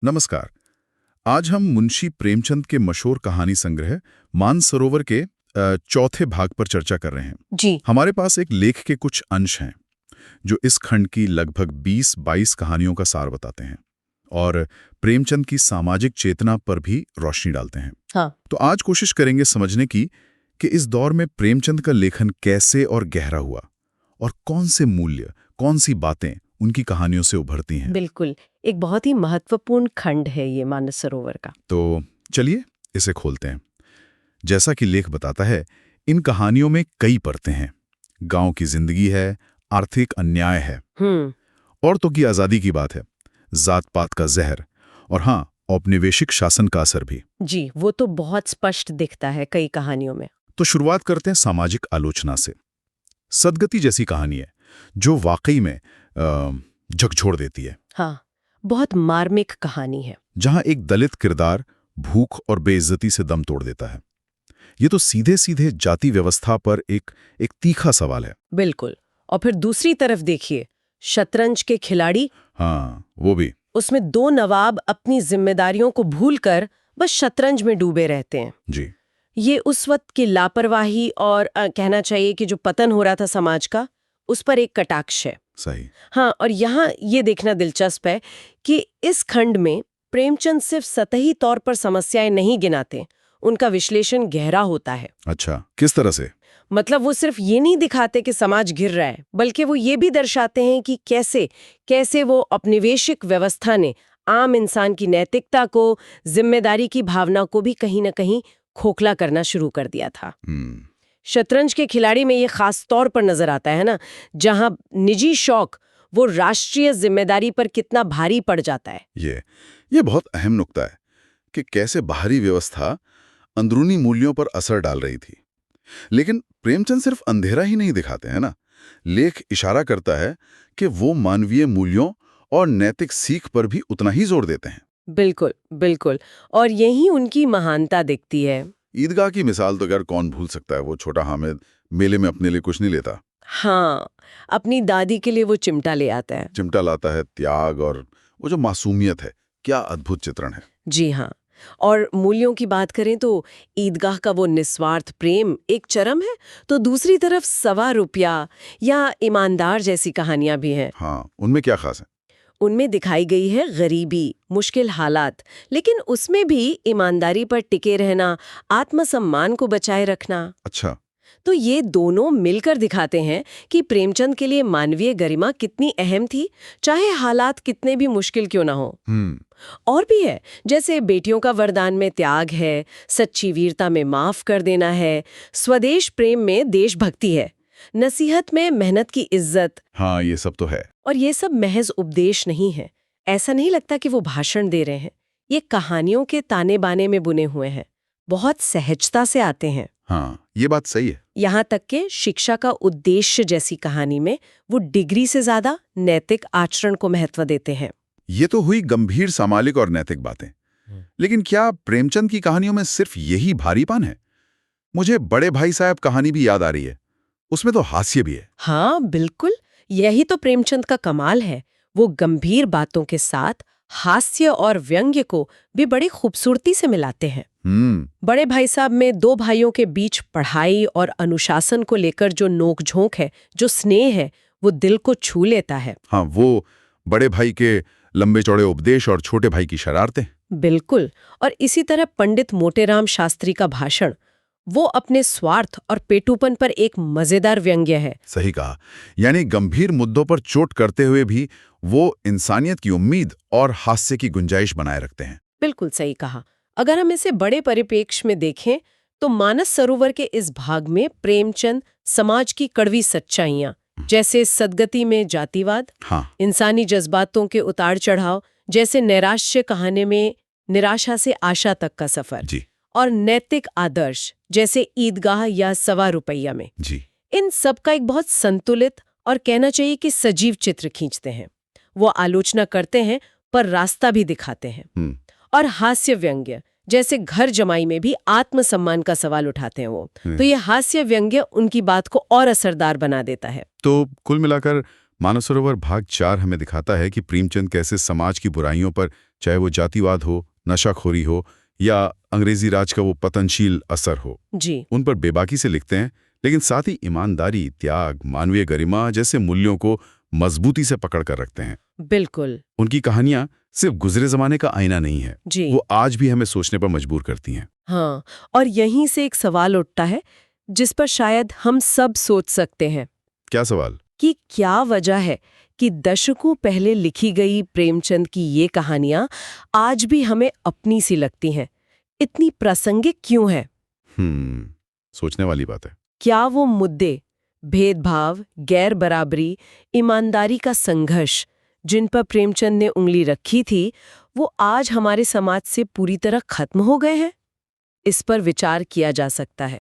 नमस्कार। आज हम मुंशी प्रेमचंद के मशहूर कहानी संग्रह मानसरोवर के चौथे भाग पर चर्चा कर रहे हैं। जी। हमारे पास एक लेख के कुछ अंश हैं जो इस खंड की लगभग 20-22 कहानियों का सार बताते हैं और प्रेमचंद की सामाजिक चेतना पर भी रोशनी डालते हैं। हाँ। तो आज कोशिश करेंगे समझने की कि इस दौर में प्रेमचंद का लेखन कैसे और गहरा हुआ और कौन से मूल्य, कौन सी बातें उनकी कहानियों से उभरती हैं। बिल्कुल, एक बहुत ही महत्वपूर्ण खंड है ये मानस सरोवर का। तो चलिए इसे खोलते हैं। जैसा कि लेख बताता है, इन कहानियों में कई परतें हैं। गांव की जिंदगी है, आर्थिक अन्याय है, औरतों की आजादी की बात है, जात पात का जहर और हाँ, औपनिवेशिक शासन का असर भी। जी, वो तो बहुत स्पष्ट दिखता है कई कहानियों में। तो शुरुआत करते हैं सामाजिक आलोचना से। सदगति जैसी कहानी है जो वाकई में झकझोर देती है। हाँ, बहुत मार्मिक कहानी है। जहां एक दलित किरदार भूख और बेइज्जती से दम तोड़ देता है। ये तो सीधे सीधे जाति व्यवस्था पर एक तीखा सवाल है। बिल्कुल। और फिर दूसरी तरफ देखिए, शतरंज के खिलाड़ी। हाँ, वो भी। उसमें दो नवाब अपनी जिम्मेदारियों को भूलकर बस शतरंज में डूबे रहते हैं। जी। ये उस वक्त की लापरवाही और कहना चाहिए कि जो पतन हो रहा था समाज का, उस पर एक कटाक्ष है। सही। हाँ, और यहाँ ये देखना दिलचस्प है कि इस खंड में प्रेमचंद सिर्फ सतही तौर पर समस्याएं नहीं गिनाते, उनका विश्लेषण गहरा होता है। अच्छा, किस तरह से? मतलब वो सिर्फ ये नहीं दिखाते कि समाज गिर रहा है, बल्कि वो ये भी दर्शाते हैं कि कैसे वो औपनिवेशिक व्यवस्था ने आम इंसान की नैतिकता को, जिम्मेदारी की भावना को भी कहीं न कहीं खोखला करना शुरू कर दिया था। शतरंज के खिलाड़ी में ये खास तौर पर नजर आता है ना, जहां निजी शौक वो राष्ट्रीय जिम्मेदारी पर कितना भारी पड़ जाता है। ये बहुत अहम नुक्ता है कि कैसे बाहरी व्यवस्था अंदरूनी मूल्यों पर असर डाल रही थी। लेकिन प्रेमचंद सिर्फ अंधेरा ही नहीं दिखाते हैं ना। लेख इशारा करता है कि वो मानवीय मूल्यों और नैतिक सीख पर भी उतना ही जोर देते हैं। बिल्कुल, बिल्कुल। और यही उनकी महानता दिखती है। ईदगाह की मिसाल तो यार कौन भूल सकता है। वो छोटा हामिद मेले में अपने लिए कुछ नहीं लेता। हाँ, अपनी दादी के लिए वो चिमटा ले आता है। चिमटा लाता है। त्याग और वो जो मासूमियत है, क्या अद्भुत चित्रण है। जी हाँ। और मूल्यों की बात करें तो ईदगाह का वो निस्वार्थ प्रेम एक चरम है, तो दूसरी तरफ ₹1 या ईमानदार जैसी कहानियां भी हैं। हाँ, उनमें क्या खास है? उनमें दिखाई गई है गरीबी, मुश्किल हालात, लेकिन उसमें भी ईमानदारी पर टिके रहना, आत्मसम्मान को बचाए रखना। अच्छा। तो ये दोनों मिलकर दिखाते हैं कि प्रेमचंद के लिए मानवीय गरिमा कितनी अहम थी, चाहे हालात कितने भी मुश्किल क्यों ना हो। और भी है, जैसे बेटियों का वरदान में त्याग है, सच्ची वीरता में माफ कर देना है, स्वदेश प्रेम में देशभक्ति है, नसीहत में मेहनत की इज्जत। हाँ, ये सब तो है। और ये सब महज उपदेश नहीं है। ऐसा नहीं लगता कि वो भाषण दे रहे हैं। ये कहानियों के ताने बाने में बुने हुए हैं, बहुत सहजता से आते हैं। हाँ, ये बात सही है। यहाँ तक कि शिक्षा का उद्देश्य जैसी कहानी में वो डिग्री से ज्यादा नैतिक आचरण को महत्व देते हैं। ये तो हुई गंभीर सामाजिक और नैतिक बातें। लेकिन क्या प्रेमचंद की कहानियों में सिर्फ यही भारीपन है? मुझे बड़े भाई साहब कहानी भी याद आ रही है। उसमें तो हास्य भी है। हाँ, बिल्कुल। यही तो प्रेमचंद का कमाल है। वो गंभीर बातों के साथ हास्य और व्यंग्य को भी बड़ी खूबसूरती से मिलाते हैं। बड़े भाई साहब में दो भाइयों के बीच पढ़ाई और अनुशासन को लेकर जो नोक-झोंक है, जो स्नेह है, वो दिल को छू लेता है। हाँ, वो बड़े भाई के लंबे चौड़े उपदेश और छोटे भाई की शरारतें। बिल्कुल। और इसी तरह पंडित मोटेराम शास्त्री का भाषण, वो अपने स्वार्थ और पेटूपन पर एक मजेदार व्यंग्य है। सही कहा। यानी गंभीर मुद्दों पर चोट करते हुए भी वो इंसानियत की उम्मीद और हास्य की गुंजाइश बनाए रखते हैं। बिल्कुल सही कहा। अगर हम इसे बड़े परिप्रेक्ष्य में देखें तो मानस सरोवर के इस भाग में प्रेमचंद समाज की कड़वी सच्चाइयां, जैसे सदगति में जातिवाद, हाँ। इंसानी जज्बातों के उतार चढ़ाव, जैसे नैराश्य कहानी में निराशा से आशा तक का सफर जी। और नैतिक आदर्श जैसे ईदगाह या ₹1 में जी। इन सब का एक बहुत संतुलित और कहना चाहिए कि सजीव चित्र खींचते हैं। वो आलोचना करते हैं पर रास्ता भी दिखाते हैं। और हास्य व्यंग्य जैसे घर जमाई में भी आत्मसम्मान का सवाल उठाते हैं वो। तो ये हास्य व्यंग्य उनकी बात को और असरदार बना देता है। तो कुल मिलाकर मानसरोवर भाग 4 हमें दिखाता है कि प्रेमचंद कैसे समाज की बुराइयों पर, चाहे वो जातिवाद हो, नशाखोरी हो या अंग्रेजी राज का वो पतनशील असर हो, जी। उन पर बेबाकी से लिखते हैं, लेकिन साथ ही ईमानदारी, त्याग, मानवीय गरिमा जैसे मूल्यों को मजबूती से पकड़ कर रखते हैं। बिल्कुल। उनकी कहानियां सिर्फ गुजरे जमाने का आईना नहीं है, जी। वो आज भी हमें सोचने पर मजबूर करती हैं। हाँ, और यहीं से एक सवाल उठता है जिस पर शायद हम सब सोच सकते हैं क्या सवाल? कि क्या वजह है कि दशकों पहले लिखी गई प्रेमचंद की ये कहानियां आज भी हमें अपनी सी लगती हैं, इतनी प्रासंगिक क्यों है? सोचने वाली बात है। क्या वो मुद्दे, भेदभाव, गैर बराबरी, ईमानदारी का संघर्ष, जिन पर प्रेमचंद ने उंगली रखी थी, वो आज हमारे समाज से पूरी तरह खत्म हो गए हैं? इस पर विचार किया जा सकता है।